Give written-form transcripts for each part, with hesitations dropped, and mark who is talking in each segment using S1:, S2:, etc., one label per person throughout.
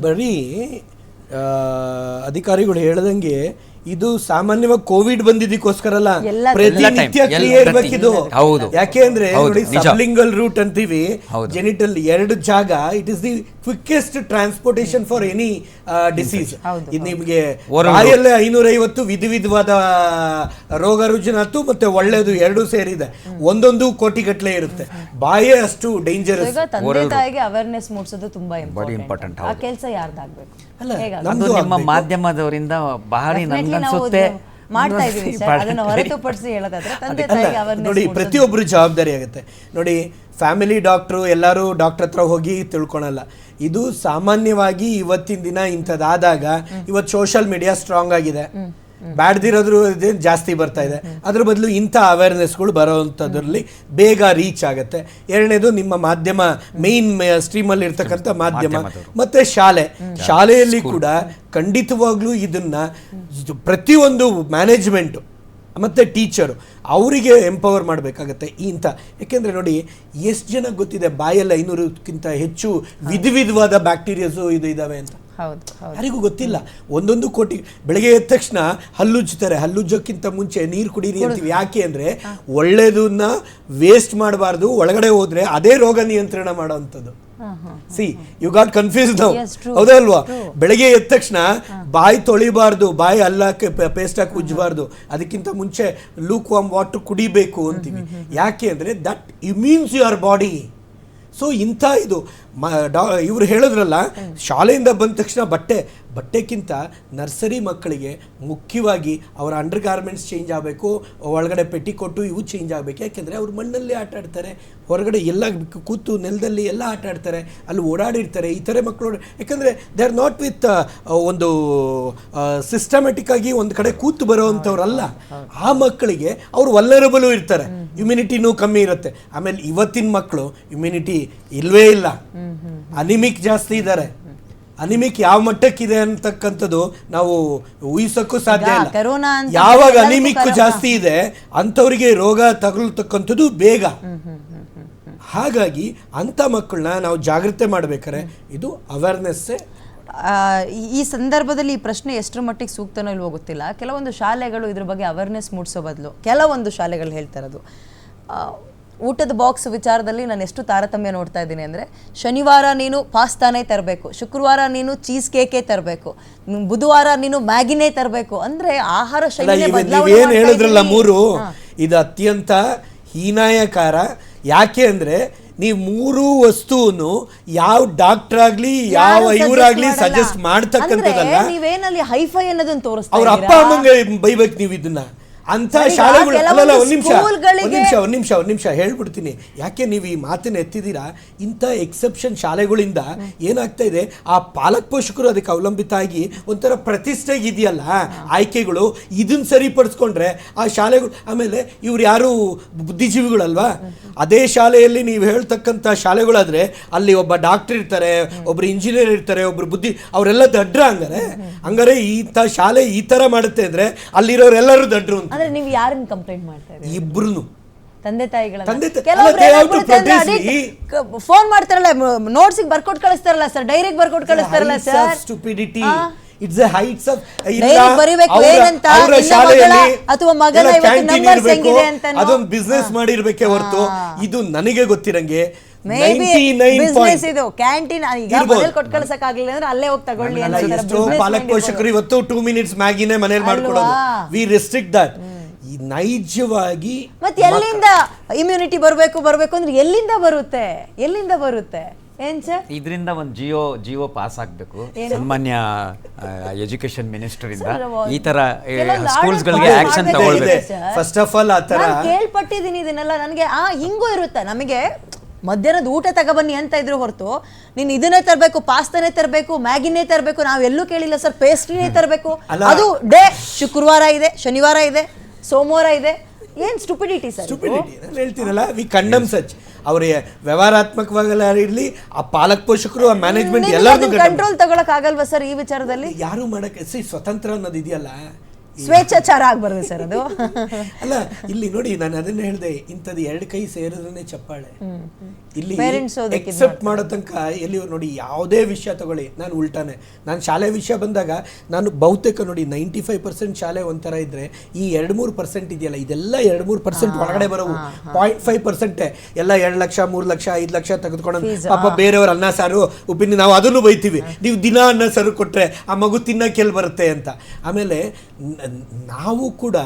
S1: ಬರೀ ಅಧಿಕಾರಿಗಳು ಹೇಳ್ದಂಗೆ ಇದು ಸಾಮಾನ್ಯವಾಗಿ ಕೋವಿಡ್ ಬಂದಿದ್ದಕ್ಕೋಸ್ಕರ ಅಲ್ಲ, ಪ್ರತಿನಿತ್ಯ ಕ್ರಿಯೆ ಇರಬೇಕಿದು. ಯಾಕೆ ಅಂದ್ರೆ ನೋಡಿ, ಸಬ್ಲಿಂಗಲ್ ರೂಟ್ ಅಂತೀವಿ, ಜೆನಿಟಲ್ ಎರಡು ಜಾಗ, it is the quickest transportation for any disease. ಇದು ನಿಮಗೆ ಬಾಯಲ್ಲೇ 550 ವಿಧವಾದ ರೋಗ ರುಜಿನಾತು ಮತ್ತೆ ಒಳ್ಳೆಯದು ಎರಡು ಸೇರಿದೆ, ಒಂದೊಂದು ಕೋಟಿಗಟ್ಟಲೆ ಇರುತ್ತೆ. ಬಾಯೇ ಅಷ್ಟು ಡೇಂಜರಸ್.
S2: ತಂದೆ ತಾಯಿಗೆ ಅವೇರ್ನೆಸ್ ಮೂಡಿಸೋದು ತುಂಬಾ ಇಂಪಾರ್ಟೆಂಟ್. ಆ ಕೆಲಸ ಯಾರ್ದಾಗಬೇಕು?
S3: ಅದು ನಿಮ್ಮ ಮಾಧ್ಯಮದವರಿಂದ ಭಾರಿ ನನ್ಗನ್ಸುತ್ತೆ
S2: ಮಾಡ್ತಾ ಇದೀವಿ ಸರ್. ಅದನ್ನ ಹೊರತುಪಡಿಸಿ ಹೇಳೋದಾದ್ರೆ ತಂದೆ ತಾಯಿಗೆ ಅವೇರ್ನೆಸ್
S1: ನೋಡಿ, ಪ್ರತಿಯೊಬ್ಬರು ಜವಾಬ್ದಾರಿ ಆಗುತ್ತೆ. ನೋಡಿ, ಫ್ಯಾಮಿಲಿ ಡಾಕ್ಟ್ರು ಎಲ್ಲರೂ ಡಾಕ್ಟರ್ ಹತ್ರ ಹೋಗಿ ತಿಳ್ಕೊಳಲ್ಲ. ಇದು ಸಾಮಾನ್ಯವಾಗಿ ಇವತ್ತಿನ ದಿನ ಇಂಥದ್ದಾದಾಗ ಇವತ್ತು ಸೋಷಿಯಲ್ ಮೀಡಿಯಾ ಸ್ಟ್ರಾಂಗ್ ಆಗಿದೆ, ಬ್ಯಾಡ್ದಿರೋದ್ರ ಜಾಸ್ತಿ ಬರ್ತಾ ಇದೆ. ಅದ್ರ ಬದಲು ಇಂಥ ಅವೇರ್ನೆಸ್ಗಳು ಬರೋವಂಥದ್ರಲ್ಲಿ ಬೇಗ ರೀಚ್ ಆಗುತ್ತೆ. ಎರಡನೇದು ನಿಮ್ಮ ಮಾಧ್ಯಮ, ಮೇನ್ ಸ್ಟ್ರೀಮಲ್ಲಿ ಇರ್ತಕ್ಕಂಥ ಮಾಧ್ಯಮ ಮತ್ತೆ ಶಾಲೆಯಲ್ಲಿ ಕೂಡ ಖಂಡಿತವಾಗ್ಲೂ ಇದನ್ನ ಪ್ರತಿಯೊಂದು ಮ್ಯಾನೇಜ್ಮೆಂಟು ಮತ್ತು ಟೀಚರು ಅವರಿಗೆ ಎಂಪವರ್ ಮಾಡಬೇಕಾಗತ್ತೆ ಇಂಥ. ಯಾಕೆಂದರೆ ನೋಡಿ, ಎಷ್ಟು ಜನ ಗೊತ್ತಿದೆ ಬಾಯಲ್ಲಿ 500ಕ್ಕಿಂತ ಹೆಚ್ಚು ವಿಧವಾದ ಬ್ಯಾಕ್ಟೀರಿಯಾಸು ಇದಾವೆ ಅಂತ. ಯಾರಿಗೂ ಗೊತ್ತಿಲ್ಲ. 1 ಕೋಟಿ ಬೆಳಗ್ಗೆ ಎದ್ದ ತಕ್ಷಣ ಹಲ್ಲುಜ್ತಾರೆ, ಹಲ್ಲುಜ್ಜೋಕ್ಕಿಂತ ಮುಂಚೆ ನೀರು ಕುಡೀರಿ ಅಂತೀವಿ. ಯಾಕೆ ಅಂದರೆ ಒಳ್ಳೆಯದನ್ನ ವೇಸ್ಟ್ ಮಾಡಬಾರ್ದು, ಒಳಗಡೆ ಹೋದ್ರೆ ಅದೇ ರೋಗ ನಿಯಂತ್ರಣ ಮಾಡೋವಂಥದ್ದು. ಸಿ ಯು ಗಾಟ್ ಕನ್ಫ್ಯೂಸ್ ನಾವು, ಹೌದಲ್ವಾ? ಬೆಳಗ್ಗೆ ಎದ್ದ ತಕ್ಷಣ ಬಾಯಿ ತೊಳಿಬಾರ್ದು, ಬಾಯಿ ಅಲ್ಲಕ್ಕೆ ಪೇಸ್ಟ್ ಹಾಕಿ ಉಜ್ಜಬಾರ್ದು, ಅದಕ್ಕಿಂತ ಮುಂಚೆ ಲೂಕ್ ವಾಮ್ ವಾಟರ್ ಕುಡಿಬೇಕು ಅಂತೀವಿ. ಯಾಕೆ ಅಂದರೆ ದಟ್ ಇಮ್ಯೂನ್ಸ್ ಯುವರ್ ಬಾಡಿ. ಸೊ ಇಂಥ ಇದು ಇವ್ರು ಹೇಳಿದ್ರಲ್ಲ, ಶಾಲೆಯಿಂದ ಬಂದ ತಕ್ಷಣ ಬಟ್ಟೆಕ್ಕಿಂತ ನರ್ಸರಿ ಮಕ್ಕಳಿಗೆ ಮುಖ್ಯವಾಗಿ ಅವರ ಅಂಡರ್ ಗಾರ್ಮೆಂಟ್ಸ್ ಚೇಂಜ್ ಆಗಬೇಕು, ಒಳಗಡೆ ಪೆಟ್ಟಿಕೊಟ್ಟು ಇವು ಚೇಂಜ್ ಆಗಬೇಕು. ಯಾಕೆಂದರೆ ಅವ್ರು ಮಣ್ಣಲ್ಲಿ ಆಟ ಆಡ್ತಾರೆ, ಹೊರಗಡೆ ಎಲ್ಲ ಕೂತು ನೆಲದಲ್ಲಿ ಎಲ್ಲ ಆಟ ಆಡ್ತಾರೆ, ಅಲ್ಲಿ ಓಡಾಡಿರ್ತಾರೆ. ಈ ಥರ ಮಕ್ಕಳು ಯಾಕಂದರೆ ದೇ ಆರ್ ನಾಟ್ ವಿತ್ ಒಂದು ಸಿಸ್ಟಮೆಟಿಕ್ ಆಗಿ ಒಂದು ಕಡೆ ಕೂತು ಬರೋವಂಥವ್ರಲ್ಲ. ಆ ಮಕ್ಕಳಿಗೆ ಅವರು ವಲ್ನರಬಲು ಇರ್ತಾರೆ, ಇಮ್ಯುನಿಟಿನೂ ಕಮ್ಮಿ ಇರುತ್ತೆ. ಆಮೇಲೆ ಇವತ್ತಿನ ಮಕ್ಕಳು ಇಮ್ಯುನಿಟಿ ಇಲ್ವೇ ಇಲ್ಲ, ಅನಿಮಿಕ್ ಜಾಸ್ತಿ ಇದ್ದಾರೆ. ಅನಿಮಿಕ್ ಯಾವ ಮಟ್ಟಕ್ಕಿದೆ ಅಂತಕ್ಕಂಥದ್ದು ನಾವು ಊಹಿಸಕ್ಕೂ ಸಾಧ್ಯ ಇಲ್ಲ. ಯಾವಾಗ ಅನಿಮಿಕ್ ಜಾಸ್ತಿ ಇದೆ ಅಂಥವ್ರಿಗೆ ರೋಗ ತಗುಲ್ತಕ್ಕಂಥದ್ದು ಬೇಗ. ಹಾಗಾಗಿ ಅಂಥ ಮಕ್ಕಳನ್ನ ನಾವು ಜಾಗ್ರತೆ ಮಾಡ್ಬೇಕಾರೆ ಇದು ಅವೇರ್ನೆಸ್ಸೇ.
S2: ಈ ಸಂದರ್ಭದಲ್ಲಿ ಈ ಪ್ರಶ್ನೆ ಎಷ್ಟರ ಮಟ್ಟಿಗೆ ಸೂಕ್ತನೋ ಇಲ್ವೋ ಗೊತ್ತಿಲ್ಲ. ಕೆಲವೊಂದು ಶಾಲೆಗಳು ಇದ್ರ ಬಗ್ಗೆ ಅವೇರ್ನೆಸ್ ಮೂಡಿಸೋ ಬದಲು ಕೆಲವೊಂದು ಶಾಲೆಗಳು ಹೇಳ್ತಾ ಇರೋದು, ಊಟದ ಬಾಕ್ಸ್ ವಿಚಾರದಲ್ಲಿ ನಾನು ಎಷ್ಟು ತಾರತಮ್ಯ ನೋಡ್ತಾ ಇದ್ದೀನಿ ಅಂದರೆ, ಶನಿವಾರ ನೀನು ಪಾಸ್ತಾನೇ ತರಬೇಕು, ಶುಕ್ರವಾರ ನೀನು ಚೀಸ್ ಕೇಕೇ ತರಬೇಕು, ಬುಧವಾರ ನೀನು ಮ್ಯಾಗಿನೇ ತರಬೇಕು. ಅಂದರೆ ಆಹಾರ ಶೈಲಿ
S1: ಏನು ಹೇಳಿದ್ರಲ್ಲ ಮೂರು, ಇದು ಅತ್ಯಂತ ಹೀನಾಯಕಾರ. ಯಾಕೆ ಅಂದರೆ ನೀವು 3 ವಸ್ತುವನ್ನು ಯಾವ ಡಾಕ್ಟರ್ ಆಗ್ಲಿ ಯಾವ ಇವರಾಗ್ಲಿ ಸಜೆಸ್ಟ್ ಮಾಡ್ತಕ್ಕಂಥದ್ದಲ್ಲ.
S2: ನೀವೇನಲ್ಲಿ ಹೈಫೈ ಅನ್ನೋದನ್ನ ತೋರಿಸ್ತಾ
S1: ಅವ್ರ ಅಪ್ಪ ಅಮ್ಮಂಗೆ ಬೈಬೇಕು ನೀವು ಇದನ್ನ. ಅಂಥ ಶಾಲೆಗಳು ಅಲ್ಲ, ಒಂದು ನಿಮಿಷ ಹೇಳ್ಬಿಡ್ತೀನಿ. ಯಾಕೆ ನೀವು ಈ ಮಾತನ್ನ ಎತ್ತಿದ್ದೀರಾ? ಇಂಥ ಎಕ್ಸೆಪ್ಷನ್ ಶಾಲೆಗಳಿಂದ ಏನಾಗ್ತಾ ಇದೆ, ಆ ಪಾಲಕ್ ಪೋಷಕರು ಅದಕ್ಕೆ ಅವಲಂಬಿತ ಆಗಿ ಒಂಥರ ಪ್ರತಿಷ್ಠೆಗೆ ಇದೆಯಲ್ಲ ಆಯ್ಕೆಗಳು, ಇದನ್ನ ಸರಿಪಡಿಸ್ಕೊಂಡ್ರೆ ಆ ಶಾಲೆಗಳು. ಆಮೇಲೆ ಇವ್ರು ಯಾರು ಬುದ್ಧಿಜೀವಿಗಳಲ್ವಾ? ಅದೇ ಶಾಲೆಯಲ್ಲಿ ನೀವು ಹೇಳ್ತಕ್ಕಂಥ ಶಾಲೆಗಳಾದ್ರೆ ಅಲ್ಲಿ ಒಬ್ಬ ಡಾಕ್ಟರ್ ಇರ್ತಾರೆ, ಒಬ್ರು ಇಂಜಿನಿಯರ್ ಇರ್ತಾರೆ, ಒಬ್ರು ಅವರೆಲ್ಲ ದಡ್ರ. ಹಂಗಾರೆ ಇಂಥ ಶಾಲೆ ಈ ತರ ಮಾಡುತ್ತೆ ಅಂದ್ರೆ ಅಲ್ಲಿರೋರೆಲ್ಲರೂ ದಡ್ರು ಅಂತ.
S2: ಅಂದ್ರೆ ನೀವು ಯಾರನ್ನ ಕಂಪ್ಲೇಂಟ್ ಮಾಡ್ತಾ ಇದ್ದೀರಿ?
S1: ಇಬ್ರು ತಂದೆ ತಾಯಿಗಳ
S2: ಫೋನ್ ಮಾಡ್ತಾರಲ್ಲ, ನೋಟ್ಸಿಗೆ ಬರ್ಕೊಟ್ಟು ಕಳಿಸ್ತಾರಲ್ಲ ಸರ್, ಡೈರಿಗೆ ಬರ್ಕೊಟ್ಟು ಕಳಿಸ್ತಾರಲ್ಲ sir.
S1: Stupidity, it's a heights of
S2: ಅಥವಾ ಮಗನ ನಂಬರ್ಸ್ ಹೆಂಗಿದೆ ಅಂತ
S1: ಅದೊಂದು ಬಿಸ್ನೆಸ್ ಮಾಡಿರ್ಬೇಕೆ ಹೊರತು ಇದು ನನಗೆ ಗೊತ್ತಿರಂಗೆ ಪಾಲಕ್ ಪೋಷಕರು ಇವತ್ತು 2 ಮಿನಿಟ್ಸ್ ಮ್ಯಾಗಿನೇ ಮನೇಲಿ ಮಾಡ್ಕೊಡೋದು. V restrict that. ನೈಜವಾಗಿ
S2: ಮತ್ತೆ ಎಲ್ಲಿಂದ ಇಮ್ಯುನಿಟಿ ಬರಬೇಕು ಅಂದ್ರೆ ಎಲ್ಲಿಂದ ಬರುತ್ತೆ ಏನ್ ಸರ್?
S3: ಇದರಿಂದ ಒಂದು ಜಿಯೋ ಪಾಸ್ ಆಗ್ಬೇಕು ಸಾಮಾನ್ಯ ಎಜುಕೇಶನ್ ಮಿನಿಸ್ಟರ್ ಇಂದ. ಈ ತರ ಸ್ಕೂಲ್ಸ್ ಗಳಿಗೆ ಆಕ್ಷನ್ ತಗೊಳ್ಬೇಕು.
S1: ಫಸ್ಟ್ ಆಫ್ ಆಲ್ ಆತರ
S2: ಕೇಳ್ಪಟ್ಟಿದ್ದೀನಿ ಇದನ್ನೆಲ್ಲ. ನನಗೆ ಹಿಂಗೂ ಇರುತ್ತೆ, ನಮಗೆ ಮಧ್ಯಾಹ್ನದ ಊಟ ತಗೊಬನ್ನಿ ಅಂತ ಇದ್ರು ಹೊರತು ನೀನು ಇದನ್ನೇ ತರಬೇಕು, ಪಾಸ್ತಾನೇ ತರಬೇಕು, ಮ್ಯಾಗಿನೇ ತರಬೇಕು ನಾವೆಲ್ಲೂ ಕೇಳಿಲ್ಲ ಸರ್. ಪೇಸ್ಟ್ರಿನೇ ತರಬೇಕು. ಅದು ಡೇ ಶುಕ್ರವಾರ ಇದೆ, ಶನಿವಾರ ಇದೆ, ಸೋಮವಾರ ಇದೆ. ಏನ್ ಸ್ಟುಪಿಡಿಟಿ ಸರ್?
S1: ಹೇಳ್ತೀರಲ್ಲ, ವಿ ಕಂಡಮ್ ಸಚ್. ಅವ್ರಿಗೆ ವ್ಯವಹಾರಾತ್ಮಕವಾಗಲ್ಲ ಇರ್ಲಿ, ಆ ಪಾಲಕ್ ಪೋಷಕರು, ಆ ಮ್ಯಾನೇಜ್ಮೆಂಟ್ ಎಲ್ಲರೂ
S2: ಕಂಟ್ರೋಲ್ ತಗೊಳಕ್ ಆಗಲ್ವಾ ಸರ್ ಈ ವಿಚಾರದಲ್ಲಿ?
S1: ಯಾರು ಮಾಡಕ್ಕೆ ಸ್ವತಂತ್ರ ಅನ್ನೋದು ಇದೆಯಲ್ಲ,
S2: ಸ್ವೇಚ್ಛಾಚಾರ ಆಗ್ಬಾರ್ದು ಸರ್ ಅದು.
S1: ಅಲ್ಲ ಇಲ್ಲಿ ನೋಡಿ, ನಾನು ಅದನ್ನ ಹೇಳಿದೆ, ಇಂಥದ್ದು 2 ಕೈ ಸೇರಿದ್ರೆ ಚಪ್ಪಾಳೆ. ಇಲ್ಲಿ ಎಕ್ಸೆಪ್ಟ್ ಮಾಡೋ ತನಕ ಎಲ್ಲಿ ನೋಡಿ, ಯಾವುದೇ ವಿಷಯ ತಗೊಳ್ಳಿ, ನಾನು ಉಲ್ಟಾನೆ, ನಾನು ಶಾಲೆ ವಿಷಯ ಬಂದಾಗ ನಾನು ಬಹುತೇಕ ನೋಡಿ 95% ಶಾಲೆ ಒಂಥರ ಇದ್ರೆ ಈ 2-3% ಇದೆಯಲ್ಲ, ಇದೆಲ್ಲ 2-3% ಒಳಗಡೆ ಬರೋವು. 0.5% ಎಲ್ಲ 2 ಲಕ್ಷ 3 ಲಕ್ಷ 5 ಲಕ್ಷ ತೆಗೆದುಕೊಂಡು ಪಾಪ ಬೇರೆಯವ್ರ ಅನ್ನ ಸಾರು ಉಪ್ಪಿನ, ನಾವು ಅದನ್ನು ಬೈತೀವಿ, ನೀವು ದಿನ ಅನ್ನ ಸಾರು ಕೊಟ್ರೆ ಆ ಮಗು ತಿನ್ನಕ್ಕೆ ಎಲ್ಲಿ ಬರುತ್ತೆ ಅಂತ. ಆಮೇಲೆ ನಾವು ಕೂಡ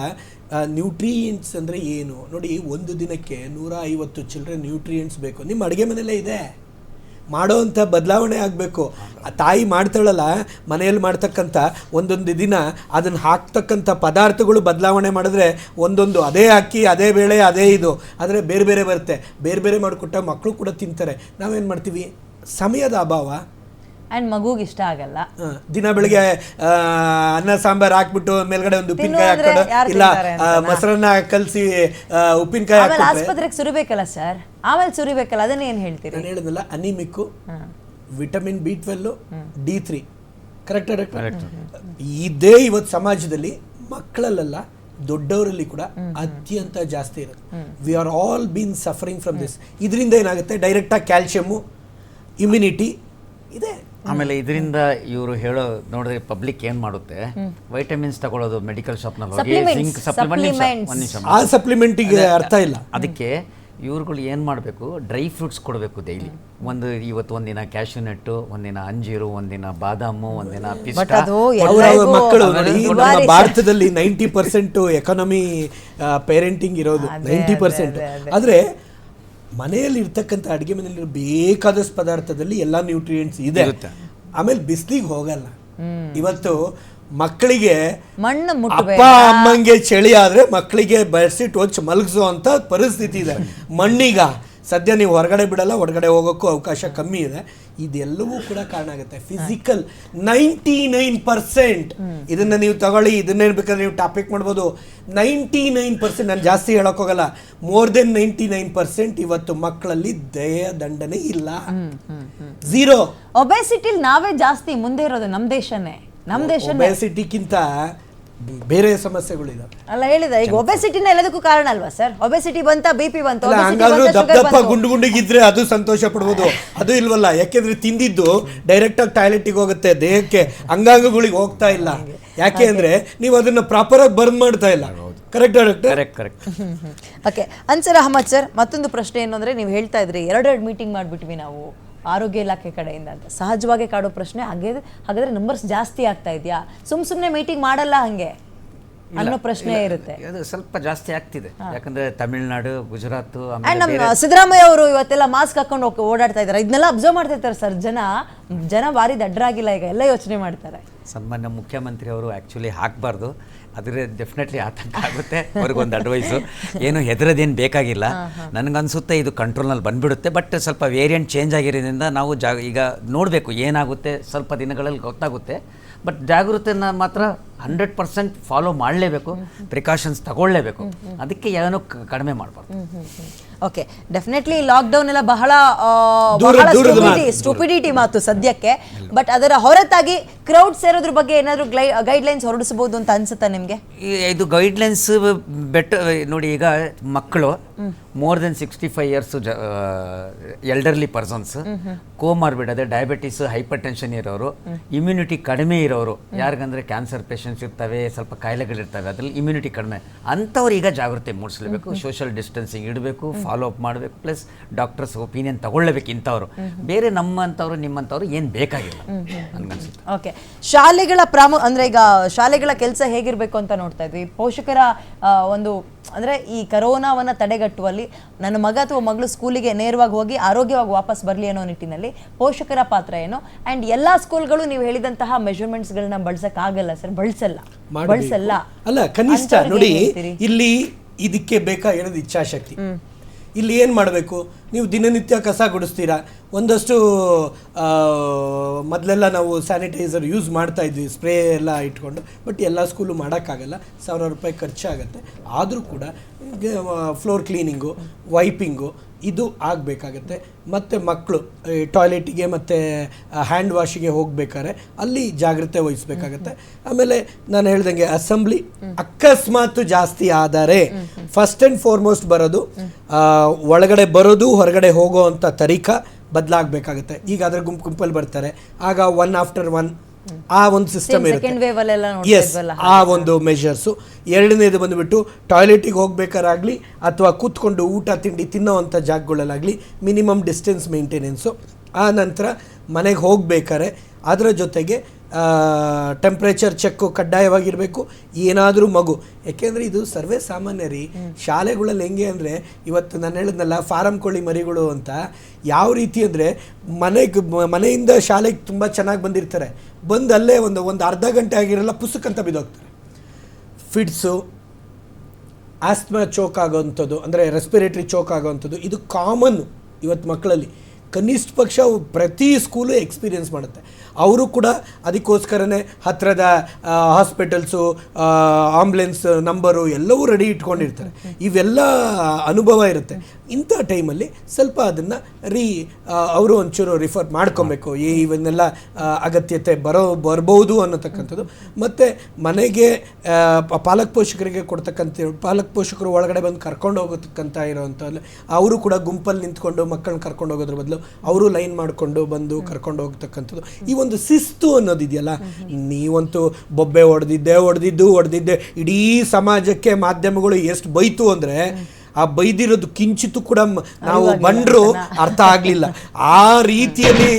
S1: ನ್ಯೂಟ್ರಿಯೆಂಟ್ಸ್ ಅಂದರೆ ಏನು ನೋಡಿ, ಒಂದು ದಿನಕ್ಕೆ 150 ಚಿಲ್ಲರೆ ನ್ಯೂಟ್ರಿಯೆಂಟ್ಸ್ ಬೇಕು. ನಿಮ್ಮ ಅಡುಗೆ ಮನೆಯಲ್ಲೇ ಇದೆ, ಮಾಡೋವಂಥ ಬದಲಾವಣೆ ಆಗಬೇಕು. ತಾಯಿ ಮಾಡ್ತಾಳಲ್ಲ ಮನೆಯಲ್ಲಿ ಮಾಡ್ತಕ್ಕಂಥ ಒಂದೊಂದು ದಿನ ಅದನ್ನು ಹಾಕ್ತಕ್ಕಂಥ ಪದಾರ್ಥಗಳು ಬದಲಾವಣೆ ಮಾಡಿದ್ರೆ ಒಂದೊಂದು ಅದೇ ಅಕ್ಕಿ, ಅದೇ ಬೇಳೆ, ಅದೇ ಇದು, ಆದರೆ ಬೇರೆ ಬೇರೆ ಬರುತ್ತೆ. ಬೇರೆ ಬೇರೆ ಮಾಡಿಕೊಟ್ಟ ಮಕ್ಕಳು ಕೂಡ ತಿಂತಾರೆ. ನಾವೇನು ಮಾಡ್ತೀವಿ, ಸಮಯದ ಅಭಾವ,
S2: ಅಂಡ್ ಮಗುಗೆ ಇಷ್ಟ ಆಗಲ್ಲ.
S1: ದಿನ ಬೆಳಿಗ್ಗೆ ಅನ್ನ ಸಾಂಬಾರ್ ಹಾಕ್ಬಿಟ್ಟು ಮೇಲ್ಗಡೆ ಒಂದು ಉಪ್ಪಿನಕಾಯಿ ಹಾಕೋದು, ಇಲ್ಲ ಮೊಸರನ್ನ ಕಲಸಿ ಉಪ್ಪಿನಕಾಯಿ ಹಾಕಿ
S2: ಆಸ್ಪತ್ರೆಗೆ ಸುರಿಬೇಕಲ್ಲ ಸರ್, ಆಮೇಲೆ ಸುರಿಬೇಕಲ್ಲ, ಅದನ್ನ ಏನ್ ಹೇಳ್ತೀರಿ?
S1: ನಾನು ಹೇಳಿದ್ನಲ್ಲ, ಅನಿಮಿಕ್ಕು, ವಿಟಮಿನ್ B12, D3 ಕರೆಕ್ಟ್. ಇದೇ ಇವತ್ತು ಸಮಾಜದಲ್ಲಿ ಮಕ್ಕಳಲ್ಲ ದೊಡ್ಡವರಲ್ಲಿ ಕೂಡ ಅತ್ಯಂತ ಜಾಸ್ತಿ ಇರುತ್ತೆ. We are all been suffering from this. ಇದರಿಂದ ಏನಾಗುತ್ತೆ, ಡೈರೆಕ್ಟಾಗಿ ಕ್ಯಾಲ್ಸಿಯಮ್ಮು, ಇಮ್ಯುನಿಟಿ ಇದೆ.
S3: ಆಮೇಲೆ ಇದರಿಂದ ಇವರು ಹೇಳೋ ನೋಡಿದ್ರೆ ಪಬ್ಲಿಕ್ ಏನ್ ಮಾಡುತ್ತೆ, ವೈಟಮಿನ್ಸ್ ತಗೊಳ್ಳೋದು ಮೆಡಿಕಲ್ ಶಾಪ್ನಲ್ಲಿ ಹೋಗಿ ಜಿಂಕ್ ಸಪ್ಲಿಮೆಂಟ್,
S1: ಆ ಸಪ್ಲಿಮೆಂಟಿಗೆ ಅರ್ಥ ಇಲ್ಲ.
S3: ಅದಕ್ಕೆ ಇವ್ರುಗಳು ಏನು ಮಾಡಬೇಕು, ಡ್ರೈ ಫ್ರೂಟ್ಸ್ ಕೊಡಬೇಕು ಡೈಲಿ. ಇವತ್ತು ಒಂದಿನ ಕ್ಯಾಶ್ಯೂ ನಟ್ಟು, ಒಂದಿನ ಅಂಜೀರು, ಒಂದಿನ ಬಾದಾಮು, ಒಂದಿನ ಪಿಸ್ತಾ.
S1: ಮಕ್ಕಳು ನಮ್ಮ ಭಾರತದಲ್ಲಿ 90% ಎಕಾನಮಿ ಪೇರೆಂಟಿಂಗ್ ಇರೋದು 90%. ಆದರೆ ಮನೆಯಲ್ಲಿ ಇರ್ತಕ್ಕಂಥ ಅಡುಗೆ ಮನೆಯಲ್ಲಿ ಬೇಕಾದಷ್ಟು ಪದಾರ್ಥದಲ್ಲಿ ಎಲ್ಲ ನ್ಯೂಟ್ರಿಯೆಂಟ್ಸ್ ಇದೆ. ಆಮೇಲೆ ಬಿಸಿಲಿಗೆ ಹೋಗಲ್ಲ. ಇವತ್ತು ಮಕ್ಕಳಿಗೆ ಅಪ್ಪ ಅಮ್ಮಂಗೆ ಚಳಿ ಆದ್ರೆ ಮಕ್ಕಳಿಗೆ ಬೆಡ್ಶೀಟ್ ಹೊಚ್ಚಿ ಮಲಗಿಸೋ ಅಂತ ಪರಿಸ್ಥಿತಿ ಇದೆ. ಮಣ್ಣೀಗ ಸದ್ಯ ನೀವು ಹೊರಗಡೆ ಬಿಡಲ್ಲ, ಹೊರಗಡೆ ಹೋಗೋಕ್ಕೂ ಅವಕಾಶ ಕಮ್ಮಿ ಇದೆ. ಇದೆಲ್ಲವೂ ಕೂಡ ಕಾರಣ ಆಗುತ್ತೆ. ಫಿಸಿಕಲ್ 99%, ಇದನ್ನ ನೀವು ತಗೊಳ್ಳಿ, ಇದನ್ನೇನು ಬೇಕಾದ್ರೆ ನೀವು ಟಾಪಿಕ್ ಮಾಡ್ಬೋದು. 99%, ನಾನು ಜಾಸ್ತಿ ಹೇಳಕ್ ಹೋಗಲ್ಲ, ಮೋರ್ ದೆನ್ 99% ಇವತ್ತು ಮಕ್ಕಳಲ್ಲಿ ದೇಹ ದಂಡನೆ ಇಲ್ಲ, ಝೀರೋ.
S2: ಒಬೆಸಿಟಿ ನಾವೇ ಜಾಸ್ತಿ ಮುಂದೆ ಇರೋದು, ನಮ್ಮ ದೇಶನೇ.
S1: ಒಬೆಸಿಟಿಗಿಂತ ಬೇರೆ ಸಮಸ್ಯೆಗಳಿದಾವೆ
S2: ಅಲ್ಲ ಹೇಳಿದ. ಈಗ ಒಬೆಸಿಟಿನ ಎಲ್ಲದಕ್ಕೂ ಕಾರಣ ಅಲ್ವಾ ಸರ್? ಒಬೆಸಿಟಿ ಬಂತ, BP ಬಂತು,
S1: ಹಂಗಾದ್ರೂ ದಪ್ಪ ಗುಂಡಿಗಿದ್ರೆ ಅದು ಸಂತೋಷ ಪಡ್ಬೋದು, ಅದು ಇಲ್ವಲ್ಲ. ಯಾಕೆಂದ್ರೆ ತಿಂದಿದ್ದು ಡೈರೆಕ್ಟ್ ಆಗಿ ಟಾಯ್ಲೆಟಿಗೆ ಹೋಗುತ್ತೆ, ದೇಹಕ್ಕೆ ಅಂಗಾಂಗಗಳಿಗೆ ಹೋಗ್ತಾ ಇಲ್ಲ. ಯಾಕೆ ಅಂದ್ರೆ ನೀವು ಅದನ್ನ ಪ್ರಾಪರ್ ಆಗಿ ಬರ್ನ್ ಮಾಡ್ತಾ ಇಲ್ಲ. Correct.
S2: Okay, Ansar Ahmad sir, ಮತ್ತೊಂದು ಪ್ರಶ್ನೆ ಏನು ಅಂದ್ರೆ, ನೀವು ಹೇಳ್ತಾ ಇದ್ರಿ 2 ಮೀಟಿಂಗ್ ಮಾಡ್ಬಿಟ್ವಿ ನಾವು ಆರೋಗ್ಯ ಇಲಾಖೆ ಕಡೆಯಿಂದ ಅಂತ. ಸಹಜವಾಗಿ ಕಾಡೋ ಪ್ರಶ್ನೆ, ಹಾಗಾದ್ರೆ ನಂಬರ್ಸ್ ಜಾಸ್ತಿ ಆಗ್ತಾ ಇದೆಯಾ, ಸುಮ್ಮನೆ ಮೀಟಿಂಗ್ ಮಾಡಲ್ಲ ಹಂಗೆ ಅನ್ನೋ ಪ್ರಶ್ನೆ ಇರುತ್ತೆ.
S3: ಅದು ಸ್ವಲ್ಪ ಜಾಸ್ತಿ ಆಗ್ತಿದೆ, ಯಾಕಂದ್ರೆ ತಮಿಳ್ನಾಡು, ಗುಜರಾತ್,
S2: ನಮ್ಮ ಸಿದ್ದರಾಮಯ್ಯ ಅವರು ಇವತ್ತೆಲ್ಲ ಮಾಸ್ಕ್ ಹಾಕೊಂಡು ಓಡಾಡ್ತಾ ಇದ್ದಾರೆ. ಇದನ್ನೆಲ್ಲ ಅಬ್ಸರ್ವ್ ಮಾಡ್ತಾ ಇರ್ತಾರೆ ಸರ್. ಜನ ಭಾರಿ ದಡ್ಡರಾಗಿಲ್ಲ, ಈಗ ಎಲ್ಲ ಯೋಚನೆ ಮಾಡ್ತಾರೆ.
S3: ಸನ್ಮಾನ್ಯ ಮುಖ್ಯಮಂತ್ರಿ ಅವರು ಆ್ಯಕ್ಚುಲಿ ಹಾಕಬಾರ್ದು, ಆದರೆ ಡೆಫಿನೆಟ್ಲಿ ಆತಂಕ ಆಗುತ್ತೆ. ಅವ್ರಿಗೊಂದು ಅಡ್ವೈಸು, ಏನು ಹೆದರೋದೇನು ಬೇಕಾಗಿಲ್ಲ. ನನಗನ್ಸುತ್ತೆ ಇದು ಕಂಟ್ರೋಲ್ನಲ್ಲಿ ಬಂದುಬಿಡುತ್ತೆ. ಬಟ್ ಸ್ವಲ್ಪ ವೇರಿಯಂಟ್ ಚೇಂಜ್ ಆಗಿರೋದ್ರಿಂದ ನಾವು ಈಗ ನೋಡಬೇಕು ಏನಾಗುತ್ತೆ, ಸ್ವಲ್ಪ ದಿನಗಳಲ್ಲಿ ಗೊತ್ತಾಗುತ್ತೆ. ಬಟ್ ಜಾಗೃತಿನ ಮಾತ್ರ 100% ಫಾಲೋ ಮಾಡಲೇಬೇಕು, ಪ್ರಿಕಾಷನ್ಸ್ ತಗೊಳ್ಳೇಬೇಕು. ಅದಕ್ಕೆ ಏನೋ ಕಡಿಮೆ ಮಾಡಬಾರ್ದು.
S2: ಓಕೆ, ಡೆಫಿನೆಟ್ಲಿ ಲಾಕ್ಡೌನ್ ಎಲ್ಲ ಬಹಳ ಸ್ಟುಪಿಡಿಟಿ ಮಾತು ಸದ್ಯಕ್ಕೆ. ಬಟ್ ಅದರ ಹೊರತಾಗಿ ಕ್ರೌಡ್ ಸೇರೋದ್ರ ಬಗ್ಗೆ ಏನಾದರೂ ಗೈಡ್ಲೈನ್ಸ್ ಹೊರಡಿಸಬಹುದು ಅಂತ ಅನ್ಸುತ್ತಾ ನಿಮಗೆ?
S3: ಇದು ಗೈಡ್ಲೈನ್ಸ್ ಬೆಟರ್ ನೋಡಿ. ಈಗ ಮಕ್ಕಳು more than 65 years, elderly persons, ಕೋಮಾರ್ಬಿಡ್ ಅದೇ ಡಯಾಬಿಟಿಸ್, ಹೈಪರ್ ಟೆನ್ಷನ್ ಇರೋರು, ಇಮ್ಯುನಿಟಿ ಕಡಿಮೆ ಇರೋರು, ಯಾರಿಗಂದ್ರೆ ಕ್ಯಾನ್ಸರ್ ಪೇಷಂಟ್ಸ್ ಇರ್ತವೆ, ಸ್ವಲ್ಪ ಕಾಯಿಲೆಗಳಿರ್ತವೆ, ಅದರಲ್ಲಿ ಇಮ್ಯುನಿಟಿ ಕಡಿಮೆ ಅಂಥವ್ರು ಈಗ ಜಾಗೃತಿ ಮೂಡಿಸಲೇಬೇಕು. ಸೋಷಿಯಲ್ ಡಿಸ್ಟೆನ್ಸಿಂಗ್ ಇಡಬೇಕು, ಫಾಲೋ ಅಪ್ ಮಾಡಬೇಕು, ಪ್ಲಸ್ ಡಾಕ್ಟರ್ಸ್ ಒಪಿನಿಯನ್ ತಗೊಳ್ಳೇಬೇಕು. ಇಂಥವ್ರು ಬೇರೆ ನಮ್ಮಂಥವ್ರು ನಿಮ್ಮಂಥವ್ರು ಏನು ಬೇಕಾಗಿಲ್ಲ ನನಗನ್ಸುತ್ತೆ.
S2: ಓಕೆ, ಶಾಲೆಗಳ ಅಂದ್ರೆ ಈಗ ಶಾಲೆಗಳ ಕೆಲಸ ಹೇಗಿರಬೇಕು ಅಂತ ನೋಡ್ತಾ ಇದ್ವಿ. ಪೋಷಕರ ಒಂದು ಅಂದರೆ ಈ ಕರೋನಾವನ್ನು ತಡೆಗಟ್ಟುವಲ್ಲಿ ನನ್ನ ಮಗ ಅಥವಾ ಮಗಳು ಸ್ಕೂಲಿಗೆ ನೇರವಾಗಿ ಹೋಗಿ ಆರೋಗ್ಯವಾಗಿ ವಾಪಸ್ ಬರಲಿ ಅನ್ನೋ ನಿಟ್ಟಿನಲ್ಲಿ ಪೋಷಕರ ಪಾತ್ರ ಏನು? ಆ್ಯಂಡ್ ಎಲ್ಲ ಸ್ಕೂಲ್ಗಳು ನೀವು ಹೇಳಿದಂತಹ ಮೆಷರ್ಮೆಂಟ್ಸ್ಗಳನ್ನ ಬಳಸೋಕ್ಕಾಗಲ್ಲ ಸರ್, ಬಳಸಲ್ಲ.
S1: ಅಲ್ಲ, ಕನಿಷ್ಠ ನೋಡಿ, ಇಲ್ಲಿ ಇದಕ್ಕೆ ಬೇಕಾಗಿರೋದು ಇಚ್ಛಾಶಕ್ತಿ. ಇಲ್ಲಿ ಏನು ಮಾಡಬೇಕು, ನೀವು ದಿನನಿತ್ಯ ಕಸ ಗುಡಿಸ್ತೀರಾ, ಒಂದಷ್ಟು ಮೊದಲೆಲ್ಲ ನಾವು ಸ್ಯಾನಿಟೈಸರ್ ಯೂಸ್ ಮಾಡ್ತಾ ಇದ್ವಿ, ಸ್ಪ್ರೇ ಎಲ್ಲ ಇಟ್ಕೊಂಡು. ಬಟ್ ಎಲ್ಲ ಸ್ಕೂಲು ಮಾಡೋಕ್ಕಾಗಲ್ಲ, 1000 ರೂಪಾಯಿ ಖರ್ಚಾಗುತ್ತೆ. ಆದರೂ ಕೂಡ ಫ್ಲೋರ್ ಕ್ಲೀನಿಂಗು, ವೈಪಿಂಗು ಇದು ಆಗಬೇಕಾಗತ್ತೆ. ಮತ್ತು ಮಕ್ಕಳು ಟಾಯ್ಲೆಟಿಗೆ ಮತ್ತು ಹ್ಯಾಂಡ್ ವಾಶಿಗೆ ಹೋಗ್ಬೇಕಾದ್ರೆ ಅಲ್ಲಿ ಜಾಗ್ರತೆ ವಹಿಸ್ಬೇಕಾಗತ್ತೆ. ಆಮೇಲೆ ನಾನು ಹೇಳ್ದಂಗೆ ಅಸೆಂಬ್ಲಿ ಅಕಸ್ಮಾತ್ ಜಾಸ್ತಿ ಆದರೆ ಫಸ್ಟ್ ಆ್ಯಂಡ್ ಫಾರ್ಮೋಸ್ಟ್ ಬರೋದು ಒಳಗಡೆ ಬರೋದು ಹೊರಗಡೆ ಹೋಗೋ ಅಂಥ ತರೀಕಾ ಬದಲಾಗಬೇಕಾಗುತ್ತೆ. ಈಗ ಅದರ ಗುಂಪಲ್ಲಿ ಬರ್ತಾರೆ, ಆಗ 1 after 1 ಆ ಒಂದು ಸಿಸ್ಟಮ್ ಇರುತ್ತೆ. ಎಸ್, ಆ ಒಂದು ಮೆಷರ್ಸು. ಎರಡನೇದು ಬಂದುಬಿಟ್ಟು ಟಾಯ್ಲೆಟಿಗೆ ಹೋಗ್ಬೇಕಾರಾಗಲಿ ಅಥವಾ ಕೂತ್ಕೊಂಡು ಊಟ ತಿಂಡಿ ತಿನ್ನೋವಂಥ ಜಾಗಗಳಲ್ಲಾಗಲಿ ಮಿನಿಮಮ್ ಡಿಸ್ಟೆನ್ಸ್ ಮೇಂಟೆನೆನ್ಸು. ಆ ನಂತರ ಮನೆಗೆ ಹೋಗ್ಬೇಕಾದ್ರೆ ಅದರ ಜೊತೆಗೆ ಟೆಂಪ್ರೇಚರ್ ಚೆಕ್ಕು ಕಡ್ಡಾಯವಾಗಿರಬೇಕು. ಏನಾದರೂ ಮಗು, ಯಾಕೆಂದರೆ ಇದು ಸರ್ವೇ ಸಾಮಾನ್ಯ ರೀ, ಶಾಲೆಗಳಲ್ಲಿ ಹೆಂಗೆ ಅಂದರೆ ಇವತ್ತು ನಾನು ಹೇಳಿದ್ನಲ್ಲ ಫಾರಂ ಕೋಳಿ ಮರಿಗಳು ಅಂತ, ಯಾವ ರೀತಿ ಅಂದರೆ ಮನೆಯಿಂದ ಶಾಲೆಗೆ ತುಂಬ ಚೆನ್ನಾಗಿ ಬಂದಿರ್ತಾರೆ, ಬಂದು ಅಲ್ಲೇ ಒಂದು ಅರ್ಧ ಗಂಟೆ ಆಗಿರಲ್ಲ ಪುಸ್ತಕಂತ ಬಿದ್ದೋಗ್ತಾರೆ. ಫಿಟ್ಸು, ಆಸ್ಮಾ ಚೋಕ್ ಆಗೋವಂಥದ್ದು, ಅಂದರೆ ರೆಸ್ಪಿರೇಟ್ರಿ ಚೋಕ್ ಆಗೋವಂಥದ್ದು ಇದು ಕಾಮನ್ನು ಇವತ್ತು ಮಕ್ಕಳಲ್ಲಿ. ಕನಿಷ್ಠ ಪಕ್ಷ ಪ್ರತಿ ಸ್ಕೂಲು ಎಕ್ಸ್ಪೀರಿಯೆನ್ಸ್ ಮಾಡುತ್ತೆ. ಅವರು ಕೂಡ ಅದಕ್ಕೋಸ್ಕರನೇ ಹತ್ತಿರದ ಹಾಸ್ಪಿಟಲ್ಸು, ಆಂಬುಲೆನ್ಸ್ ನಂಬರು ಎಲ್ಲವೂ ರೆಡಿ ಇಟ್ಕೊಂಡಿರ್ತಾರೆ. ಇವೆಲ್ಲ ಅನುಭವ ಇರುತ್ತೆ. ಇಂಥ ಟೈಮಲ್ಲಿ ಸ್ವಲ್ಪ ಅದನ್ನು ಅವರು ಒಂಚೂರು ರಿಫರ್ ಮಾಡ್ಕೊಬೇಕು, ಇವನ್ನೆಲ್ಲ ಅಗತ್ಯತೆ ಬರ್ಬೋದು ಅನ್ನೋತಕ್ಕಂಥದ್ದು. ಮತ್ತು ಮನೆಗೆ ಪಾಲಕ್ ಪೋಷಕರಿಗೆ ಪಾಲಕ್ ಪೋಷಕರು ಒಳಗಡೆ ಬಂದು ಕರ್ಕೊಂಡು ಹೋಗೋತಕ್ಕಂಥ ಇರೋವಂಥದ್ದು, ಅವರು ಕೂಡ ಗುಂಪಲ್ಲಿ ನಿಂತ್ಕೊಂಡು ಮಕ್ಕಳನ್ನ ಕರ್ಕೊಂಡು ಹೋಗೋದ್ರ ಬದಲು ಅವರು ಲೈನ್ ಮಾಡಿಕೊಂಡು ಬಂದು ಕರ್ಕೊಂಡು ಹೋಗ್ತಕ್ಕಂಥದ್ದು. ಈ ಒಂದು ಶಿಸ್ತು ಅನ್ನೋದಿದೆಯಲ್ಲ, ನೀವಂತೂ ಬೊಬ್ಬೆ ಹೊಡೆದಿದ್ದೆ ಇಡೀ ಸಮಾಜಕ್ಕೆ ಮಾಧ್ಯಮಗಳು ಎಷ್ಟು ಬೈತು ಅಂದರೆ, ಆ ಬೈದಿರೋದು ಕಿಂಚಿತ್ತು ಕೂಡ ನಾವು ಬಂದ್ರು ಅರ್ಥ ಆಗಲಿಲ್ಲ. ಆ ರೀತಿಯಲ್ಲಿ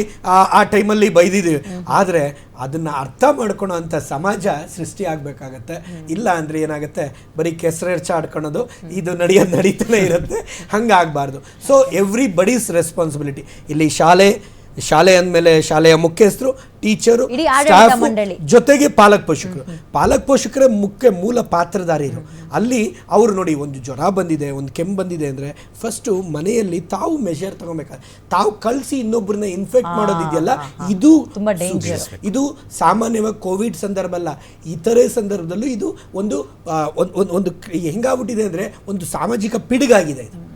S1: ಆ ಟೈಮಲ್ಲಿ ಬೈದಿದ್ದೀವಿ. ಆದರೆ ಅದನ್ನು ಅರ್ಥ ಮಾಡ್ಕೊಳೋ ಅಂಥ ಸಮಾಜ ಸೃಷ್ಟಿ ಆಗಬೇಕಾಗತ್ತೆ. ಇಲ್ಲ ಅಂದರೆ ಏನಾಗುತ್ತೆ, ಬರೀ ಕೆಸರೆರ್ಚ ಆಡ್ಕೊಳೋದು ಇದು ನಡೀತಾನೆ ಇರುತ್ತೆ. ಹಂಗಾಗಬಾರ್ದು. So everybody's responsibility. ಇಲ್ಲಿ ಶಾಲೆ ಅಂದಮೇಲೆ ಶಾಲೆಯ ಮುಖ್ಯಸ್ಥರು, ಟೀಚರು, ಸ್ಟಾಫ್, ಜೊತೆಗೆ ಪಾಲಕ್ ಪೋಷಕರೇ ಮೂಲ ಪಾತ್ರಧಾರಿರು. ಅಲ್ಲಿ ಅವರು ನೋಡಿ, ಒಂದು ಜ್ವರ ಬಂದಿದೆ, ಒಂದು ಕೆಮ್ಮು ಬಂದಿದೆ ಅಂದರೆ ಫಸ್ಟು ಮನೆಯಲ್ಲಿ ತಾವು ಮೆಷರ್ ತಗೋಬೇಕಾದ್ರೆ, ತಾವು ಕಳಿಸಿ ಇನ್ನೊಬ್ಬರನ್ನ ಇನ್ಫೆಕ್ಟ್ ಮಾಡೋದಿದೆಯಲ್ಲ, ಇದು ಸಾಮಾನ್ಯವಾಗಿ ಕೋವಿಡ್ ಸಂದರ್ಭ ಅಲ್ಲ, ಇತರೆ ಸಂದರ್ಭದಲ್ಲೂ ಇದು ಒಂದು ಹೆಂಗಾಗ್ಬಿಟ್ಟಿದೆ ಅಂದರೆ ಒಂದು ಸಾಮಾಜಿಕ ಪಿಡುಗಾಗಿದೆ. ಇದು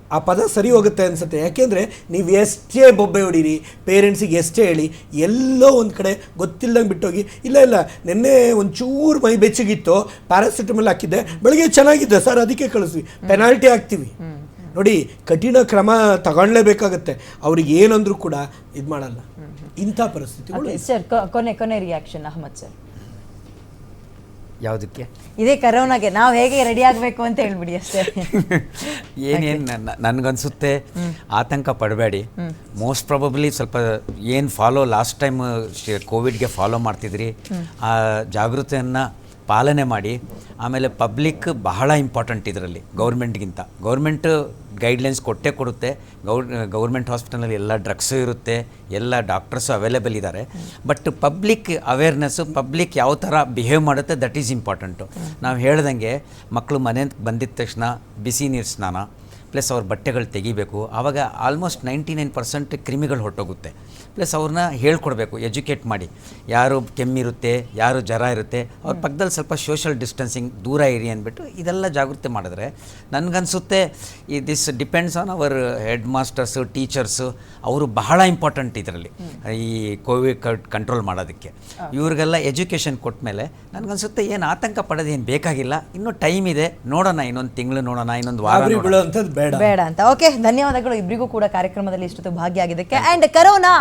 S1: ಆ ಪದ ಸರಿ ಹೋಗುತ್ತೆ ಅನಿಸುತ್ತೆ. ಯಾಕೆಂದರೆ ನೀವು ಎಷ್ಟೇ ಬೊಬ್ಬೆ ಹೊಡೀರಿ, ಪೇರೆಂಟ್ಸಿಗೆ ಎಷ್ಟೇ ಹೇಳಿ, ಎಲ್ಲೋ ಒಂದು ಕಡೆ ಗೊತ್ತಿಲ್ಲದಂಗೆ ಬಿಟ್ಟೋಗಿ, ಇಲ್ಲ ನಿನ್ನೆ ಒಂಚೂರು ಮೈ ಬೆಚ್ಚಗಿತ್ತು, ಪ್ಯಾರಾಸಿಟಮಲ್ ಹಾಕಿದ್ದೆ, ಬೆಳಗ್ಗೆ ಚೆನ್ನಾಗಿದ್ದೆ ಸರ್ ಅದಕ್ಕೆ ಕಳಿಸ್ವಿ, ಪೆನಾಲ್ಟಿ ಹಾಕ್ತೀವಿ. ನೋಡಿ, ಕಠಿಣ ಕ್ರಮ ತಗೊಳ್ಳೇಬೇಕಾಗತ್ತೆ. ಅವ್ರಿಗೆ ಏನಂದ್ರೂ ಕೂಡ ಇದು ಮಾಡಲ್ಲ. ಇಂಥ ಪರಿಸ್ಥಿತಿಗಳು.
S2: ಸರ್, ಕೊನೆ ರಿಯಾಕ್ಷನ್ ಅಹಮದ್ ಸರ್.
S3: ಯಾವುದಕ್ಕೆ?
S2: ಇದೇ ಕರೋನಾಗೆ ನಾವು ಹೇಗೆ ರೆಡಿ ಆಗಬೇಕು ಅಂತ ಹೇಳ್ಬಿಡಿ ಅಷ್ಟೇ.
S3: ಏನೇನು ನನಗನ್ಸುತ್ತೆ, ಆತಂಕ ಪಡಬೇಡಿ. ಮೋಸ್ಟ್ ಪ್ರಾಬಬ್ಲಿ ಸ್ವಲ್ಪ ಏನು ಲಾಸ್ಟ್ ಟೈಮ್ ಕೋವಿಡ್ಗೆ ಫಾಲೋ ಮಾಡ್ತಿದ್ರಿ, ಆ ಜಾಗೃತಿಯನ್ನು ಪಾಲನೆ ಮಾಡಿ. ಆಮೇಲೆ ಪಬ್ಲಿಕ್ ಬಹಳ ಇಂಪಾರ್ಟೆಂಟ್ ಇದರಲ್ಲಿ, ಗೌರ್ಮೆಂಟ್ಗಿಂತ. ಗೌರ್ಮೆಂಟ್ ಗೈಡ್ಲೈನ್ಸ್ ಕೊಡುತ್ತೆ. ಗೌರ್ಮೆಂಟ್ ಹಾಸ್ಪಿಟಲಲ್ಲಿ ಎಲ್ಲ ಡ್ರಗ್ಸು ಇರುತ್ತೆ, ಎಲ್ಲ ಡಾಕ್ಟರ್ಸು ಅವೈಲೇಬಲ್ ಇದ್ದಾರೆ. ಬಟ್ ಪಬ್ಲಿಕ್ ಅವೇರ್ನೆಸ್ಸು, ಪಬ್ಲಿಕ್ ಯಾವ ಥರ ಬಿಹೇವ್ ಮಾಡುತ್ತೆ, ದಟ್ ಈಸ್ ಇಂಪಾರ್ಟೆಂಟು. ನಾವು ಹೇಳ್ದಂಗೆ ಮಕ್ಕಳು ಮನೆ ಬಂದಿದ್ದ ತಕ್ಷಣ ಬಿಸಿ ನೀರು ಸ್ನಾನ ಪ್ಲಸ್ ಅವ್ರ ಬಟ್ಟೆಗಳು ತೆಗಿಬೇಕು. ಆವಾಗ ಆಲ್ಮೋಸ್ಟ್ 99% ಕ್ರಿಮಿಗಳು ಹೊರಟೋಗುತ್ತೆ. ಪ್ಲಸ್ ಅವ್ರನ್ನ ಹೇಳ್ಕೊಡ್ಬೇಕು, ಎಜುಕೇಟ್ ಮಾಡಿ. ಯಾರು ಕೆಮ್ಮಿರುತ್ತೆ, ಯಾರು ಜ್ವರ ಇರುತ್ತೆ, ಅವ್ರ ಪಕ್ಕದಲ್ಲಿ ಸ್ವಲ್ಪ ಸೋಷಲ್ ಡಿಸ್ಟೆನ್ಸಿಂಗ್ ದೂರ ಇರಿ ಅಂದ್ಬಿಟ್ಟು ಇದೆಲ್ಲ ಜಾಗೃತಿ ಮಾಡಿದ್ರೆ ನನಗನ್ಸುತ್ತೆ this depends on our head masters, teachers. ಅವರು ಬಹಳ ಇಂಪಾರ್ಟೆಂಟ್ ಇದರಲ್ಲಿ, ಈ ಕೋವಿಡ್ ಕಂಟ್ರೋಲ್ ಮಾಡೋದಕ್ಕೆ. ಇವ್ರಿಗೆಲ್ಲ ಎಜುಕೇಷನ್ ಕೊಟ್ಟ ಮೇಲೆ ನನಗನ್ಸುತ್ತೆ ಏನು ಆತಂಕ ಪಡೋದೇನು ಬೇಕಾಗಿಲ್ಲ. ಇನ್ನೂ ಟೈಮ್ ಇದೆ, ನೋಡೋಣ, ಇನ್ನೊಂದು ತಿಂಗಳು ನೋಡೋಣ, ಇನ್ನೊಂದು ವಾರ
S2: ಬೇಡ ಅಂತ. ಓಕೆ, ಧನ್ಯವಾದಗಳು ಇಬ್ಬರಿಗೂ ಕೂಡ ಕಾರ್ಯಕ್ರಮದಲ್ಲಿ ಇಷ್ಟೊತ್ತು ಭಾಗಿಯಾಗಿದ್ದಕ್ಕೆ. ಆ್ಯಂಡ್ ಕರೋನಾ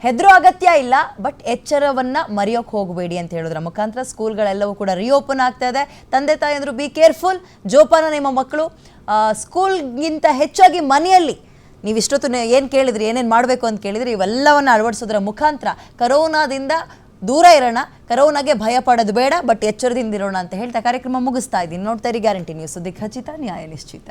S2: ಹೆದರೋ ಅಗತ್ಯ ಇಲ್ಲ, ಬಟ್ ಎಚ್ಚರವನ್ನ ಮರೆಯೋಕೆ ಹೋಗಬೇಡಿ ಅಂತ ಹೇಳಿದ್ರ ಮುಖಾಂತರ ಸ್ಕೂಲ್ಗಳೆಲ್ಲವೂ ಕೂಡ ರಿಓಪನ್ ಆಗ್ತಾ ಇದೆ. ತಂದೆ ತಾಯಿಯಂದ್ರು ಬಿ ಕೇರ್ಫುಲ್, ಜೋಪಾನ ನಿಮ್ಮ ಮಕ್ಕಳು. ಸ್ಕೂಲ್ಗಿಂತ ಹೆಚ್ಚಾಗಿ ಮನೆಯಲ್ಲಿ ನೀವು ಇಷ್ಟೊತ್ತು ಏನು ಕೇಳಿದ್ರಿ, ಏನೇನು ಮಾಡಬೇಕು ಅಂತ ಕೇಳಿದ್ರಿ, ಇವೆಲ್ಲವನ್ನು ಅಳವಡಿಸೋದ್ರ ಮುಖಾಂತರ ಕರೋನಾದಿಂದ ದೂರ ಇರೋಣ. ಕರೋನಾಗೆ ಭಯ ಪಡೋದು ಬೇಡ, ಬಟ್ ಎಚ್ಚರದಿಂದ ಇರೋಣ ಅಂತ ಹೇಳ್ತಾ ಕಾರ್ಯಕ್ರಮ ಮುಗಿಸ್ತಾ ಇದ್ದೀನಿ. ನೋಡ್ತಾ ಇರಿ ಗ್ಯಾರಂಟಿ ನ್ಯೂಸ್, ಸುದ್ದಿ ಖಚಿತ, ನ್ಯಾಯ ನಿಶ್ಚಿತ.